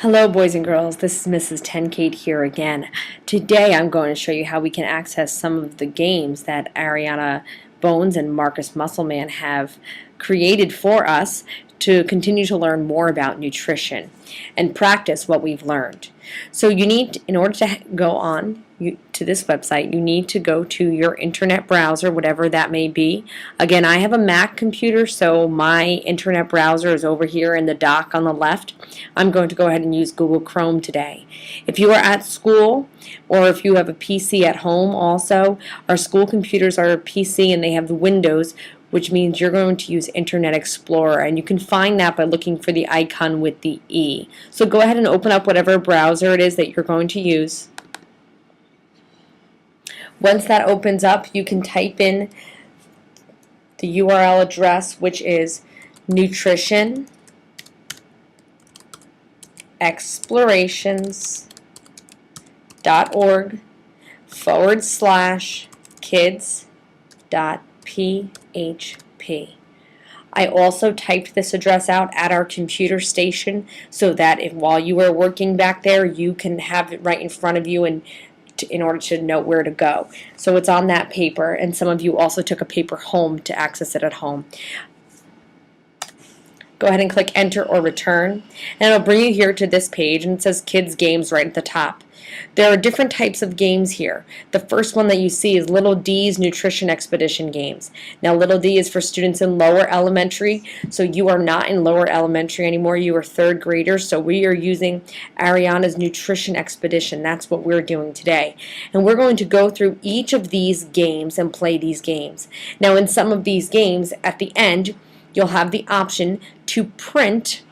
Hello boys and girls, this is Mrs. Tenkate here again. Today I'm going to show you how we can access some of the games that Ariana Bones and Marcus Musselman have created for us to continue to learn more about nutrition and practice what we've learned. So you need, in order to go on to this website, you need to go to your internet browser, whatever that may be. Again, I have a Mac computer, so my internet browser is over here in the dock on the left. I'm going to go ahead and use Google Chrome today. If you are at school, or if you have a PC at home also, our school computers are a PC and they have Windows, which means you're going to use Internet Explorer, and you can find that by looking for the icon with the E. So go ahead and open up whatever browser it is that you're going to use. Once that opens up, you can type in the URL address, which is nutritionexplorations.org/kids.php. I also typed this address out at our computer station so that if while you are working back there, you can have it right in front of you and in order to know where to go. So it's on that paper, and some of you also took a paper home to access it at home. Go ahead and click enter or return, and it'll bring you here to this page, and it says kids games right at the top. There are different types of games here. The first one that you see is Little D's Nutrition Expedition games. Now Little D is for students in lower elementary, so you are not in lower elementary anymore, you are third graders, so we are using Ariana's Nutrition Expedition. That's what we're doing today. And we're going to go through each of these games and play these games. Now in some of these games, at the end, you'll have the option to print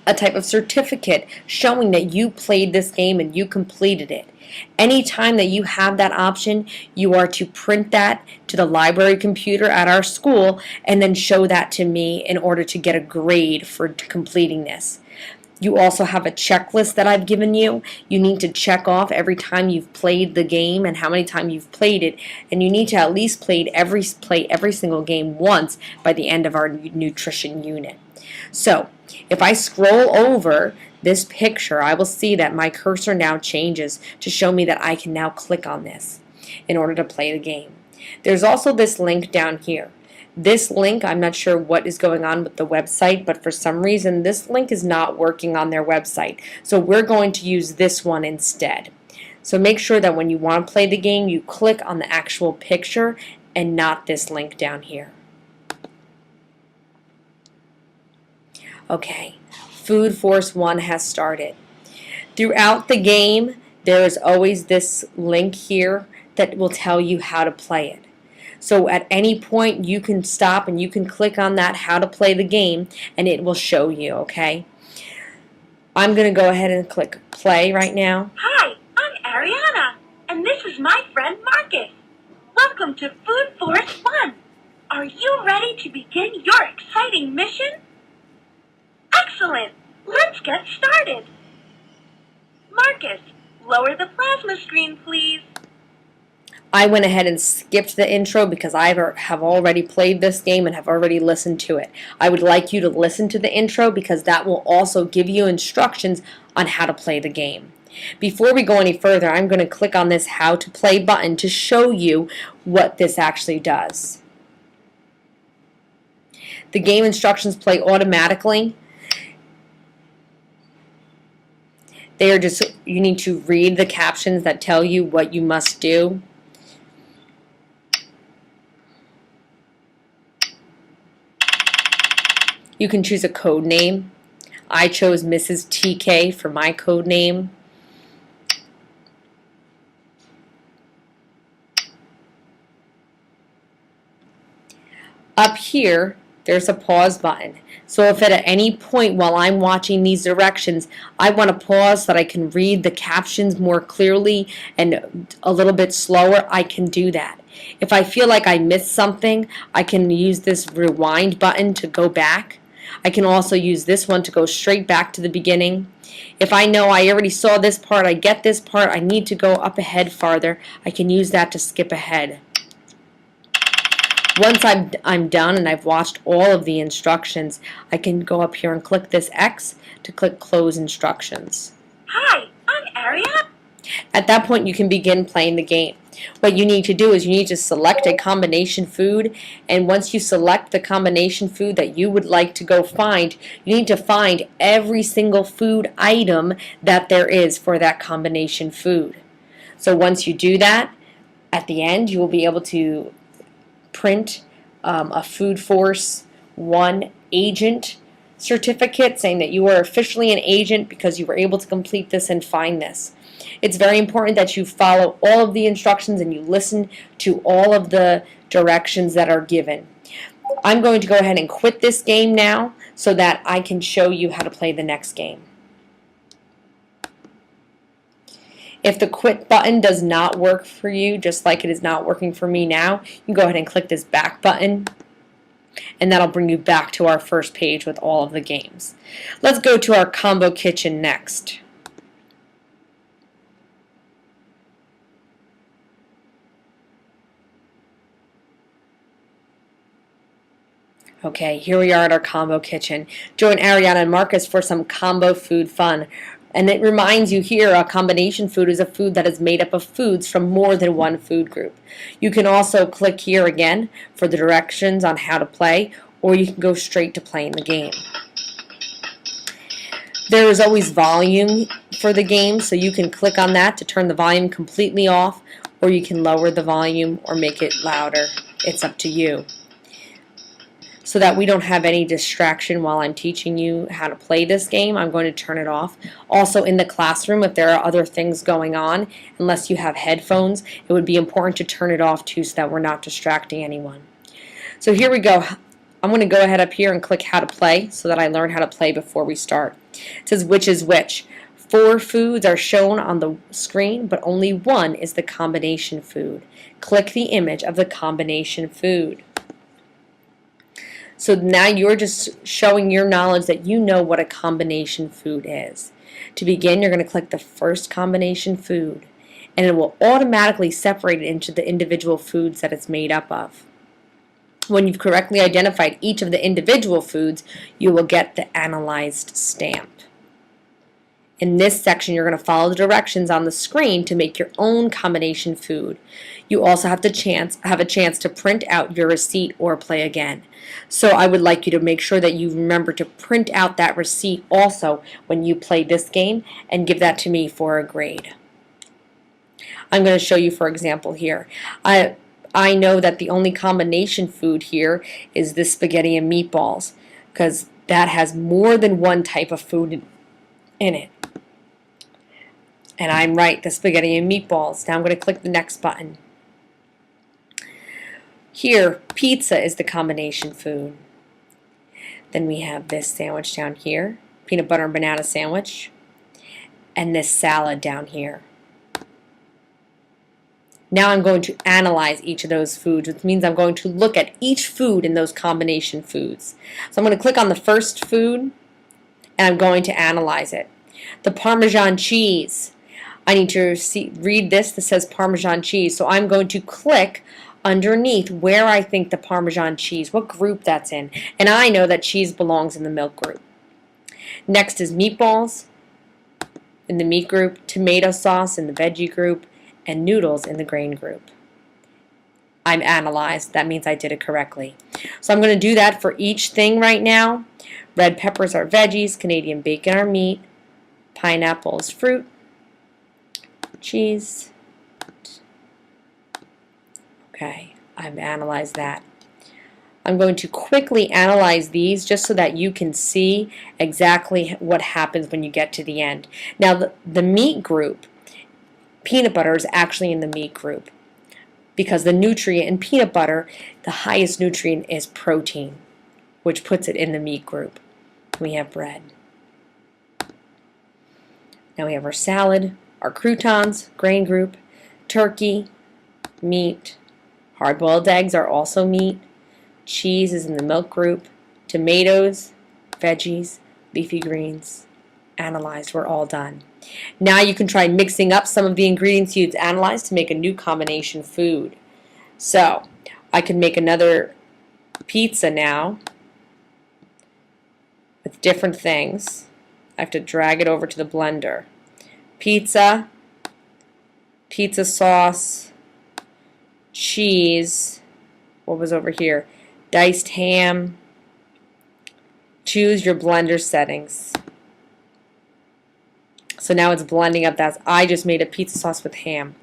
a type of certificate showing that you played this game and you completed it. Anytime that you have that option, you are to print that to the library computer at our school and then show that to me in order to get a grade for completing this. You also have a checklist that I've given you. You need to check off every time you've played the game and how many times you've played it, and you need to at least play every single game once by the end of our nutrition unit. So if I scroll over this picture, I will see that my cursor now changes to show me that I can now click on this in order to play the game. There's also this link down here. This link, I'm not sure what is going on with the website, but for some reason this link is not working on their website. So we're going to use this one instead. So make sure that when you want to play the game, you click on the actual picture and not this link down here. Okay, Food Force 1 has started. Throughout the game, there is always this link here that will tell you how to play it. So at any point you can stop and you can click on that how to play the game and it will show you, okay? I'm going to go ahead and click play right now. Hi, I'm Ariana, and this is my friend Marcus. Welcome to Food Force 1. Are you ready to begin your exciting mission? Excellent! Let's get started. Marcus, lower the plasma screen, please. I went ahead and skipped the intro because I have already played this game and have already listened to it. I would like you to listen to the intro because that will also give you instructions on how to play the game. Before we go any further, I'm going to click on this How to Play button to show you what this actually does. The game instructions play automatically. They are just, you need to read the captions that tell you what you must do. You can choose a code name. I chose Mrs. TK for my code name. Up here, there's a pause button. So if at any point while I'm watching these directions, I want to pause so that I can read the captions more clearly and a little bit slower, I can do that. If I feel like I missed something, I can use this rewind button to go back. I can also use this one to go straight back to the beginning. If I know I already saw this part, I get this part, I need to go up ahead farther, I can use that to skip ahead. Once I'm done and I've watched all of the instructions, I can go up here and click this X to click Close Instructions. Hi, I'm Ariana. At that point, you can begin playing the game. What you need to do is you need to select a combination food, and once you select the combination food that you would like to go find, you need to find every single food item that there is for that combination food. So once you do that, at the end, you will be able to print a Food Force 1 agent certificate saying that you are officially an agent because you were able to complete this and find this. It's very important that you follow all of the instructions and you listen to all of the directions that are given. I'm going to go ahead and quit this game now so that I can show you how to play the next game. If the quit button does not work for you, just like it is not working for me now, you can go ahead and click this back button, and that'll bring you back to our first page with all of the games. Let's go to our combo kitchen next. Okay, here we are at our combo kitchen. Join Ariana and Marcus for some combo food fun. And it reminds you here, a combination food is a food that is made up of foods from more than one food group. You can also click here again for the directions on how to play, or you can go straight to playing the game. There is always volume for the game, so you can click on that to turn the volume completely off, or you can lower the volume or make it louder. It's up to you. So that we don't have any distraction while I'm teaching you how to play this game, I'm going to turn it off. Also in the classroom, if there are other things going on, unless you have headphones, it would be important to turn it off too so that we're not distracting anyone. So here we go. I'm going to go ahead up here and click how to play so that I learn how to play before we start. It says which is which. 4 foods are shown on the screen, but only one is the combination food. Click the image of the combination food. So now you're just showing your knowledge that you know what a combination food is. To begin, you're going to click the first combination food, and it will automatically separate it into the individual foods that it's made up of. When you've correctly identified each of the individual foods, you will get the analyzed stamp. In this section, you're going to follow the directions on the screen to make your own combination food. You also have a chance to print out your receipt or play again. So I would like you to make sure that you remember to print out that receipt also when you play this game and give that to me for a grade. I'm going to show you, for example, here. I know that the only combination food here is the spaghetti and meatballs because that has more than one type of food in it. And I'm right, the spaghetti and meatballs. Now I'm going to click the next button. Here, pizza is the combination food. Then we have this sandwich down here, peanut butter and banana sandwich, and this salad down here. Now I'm going to analyze each of those foods, which means I'm going to look at each food in those combination foods. So I'm going to click on the first food, and I'm going to analyze it. The Parmesan cheese. I need to read this that says Parmesan cheese, so I'm going to click underneath where I think the Parmesan cheese, what group that's in, and I know that cheese belongs in the milk group. Next is meatballs in the meat group, tomato sauce in the veggie group, and noodles in the grain group. I'm analyzed, that means I did it correctly. So I'm going to do that for each thing right now. Red peppers are veggies, Canadian bacon are meat, pineapple is fruit, cheese. Okay, I've analyzed that. I'm going to quickly analyze these just so that you can see exactly what happens when you get to the end. Now, the meat group, peanut butter is actually in the meat group because the nutrient in peanut butter, the highest nutrient is protein, which puts it in the meat group. We have bread. Now we have our salad, our croutons, grain group, turkey, meat, hard-boiled eggs are also meat, cheese is in the milk group, tomatoes, veggies, leafy greens, analyzed, we're all done. Now you can try mixing up some of the ingredients you've analyzed to make a new combination food. So I can make another pizza now with different things. I have to drag it over to the blender. Pizza, pizza sauce, cheese, what was over here? Diced ham. Choose your blender settings. So now it's blending up that. I just made a pizza sauce with ham.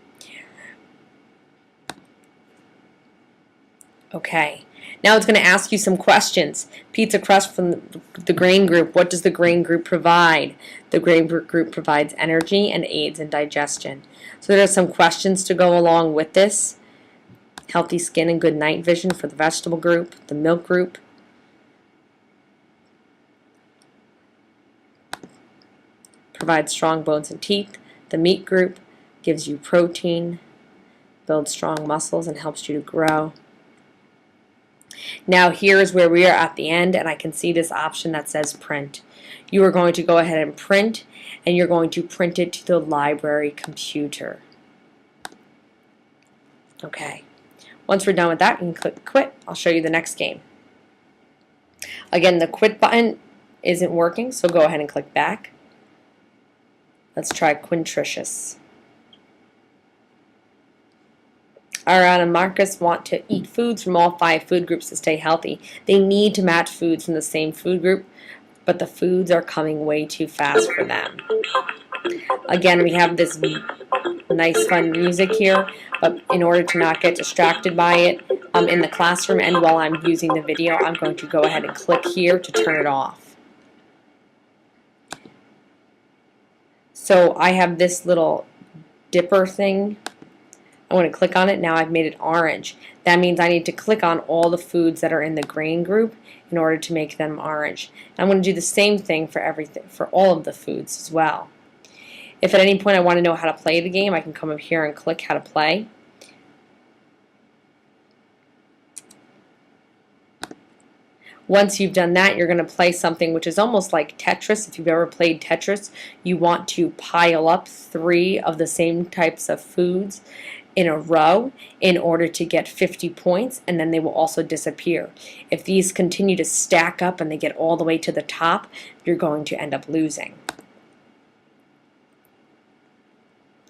Okay. Now it's going to ask you some questions. Pizza crust from the grain group. What does the grain group provide? The grain group provides energy and aids in digestion. So there are some questions to go along with this. Healthy skin and good night vision for the vegetable group. The milk group. Provides strong bones and teeth. The meat group gives you protein, builds strong muscles, and helps you to grow. Now here is where we are at the end, and I can see this option that says print. You are going to go ahead and print, and you're going to print it to the library computer. Okay. Once we're done with that, you can click quit. I'll show you the next game. Again, the quit button isn't working, so go ahead and click back. Let's try Quintricious. Ariana and Marcus want to eat foods from all 5 food groups to stay healthy. They need to match foods from the same food group, but the foods are coming way too fast for them. Again, we have this nice fun music here, but in order to not get distracted by it in the classroom and while I'm using the video, I'm going to go ahead and click here to turn it off. So I have this little dipper thing. I want to click on it. Now I've made it orange. That means I need to click on all the foods that are in the grain group in order to make them orange. And I'm going to do the same thing for everything, for all of the foods as well. If at any point I want to know how to play the game, I can come up here and click how to play. Once you've done that, you're going to play something which is almost like Tetris. If you've ever played Tetris, you want to pile up 3 of the same types of foods in a row in order to get 50 points, and then they will also disappear. If these continue to stack up and they get all the way to the top, you're going to end up losing.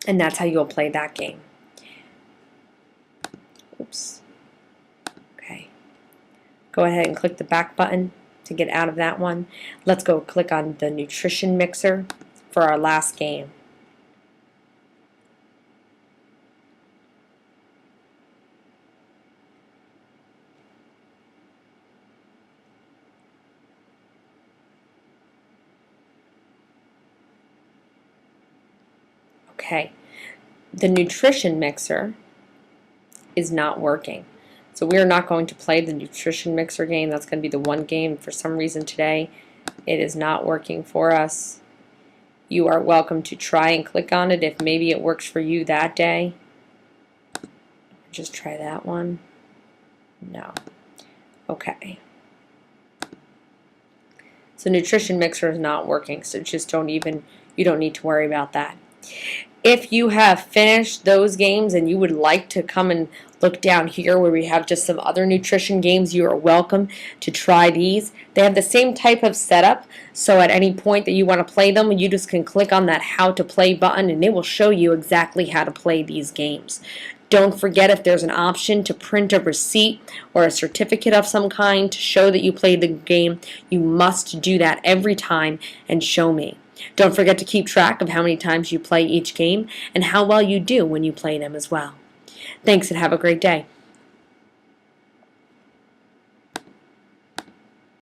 And that's how you'll play that game. Oops. Okay. Go ahead and click the back button to get out of that one. Let's go click on the nutrition mixer for our last game. Okay, the nutrition mixer is not working. So we are not going to play the nutrition mixer game. That's going to be the one game. For some reason today, it is not working for us. You are welcome to try and click on it if maybe it works for you that day. Just try that one. No. Okay. So nutrition mixer is not working, so just you don't need to worry about that. If you have finished those games and you would like to come and look down here where we have just some other nutrition games, you are welcome to try these. They have the same type of setup, so at any point that you want to play them, you just can click on that How to Play button and it will show you exactly how to play these games. Don't forget, if there's an option to print a receipt or a certificate of some kind to show that you played the game, you must do that every time and show me. Don't forget to keep track of how many times you play each game and how well you do when you play them as well. Thanks and have a great day.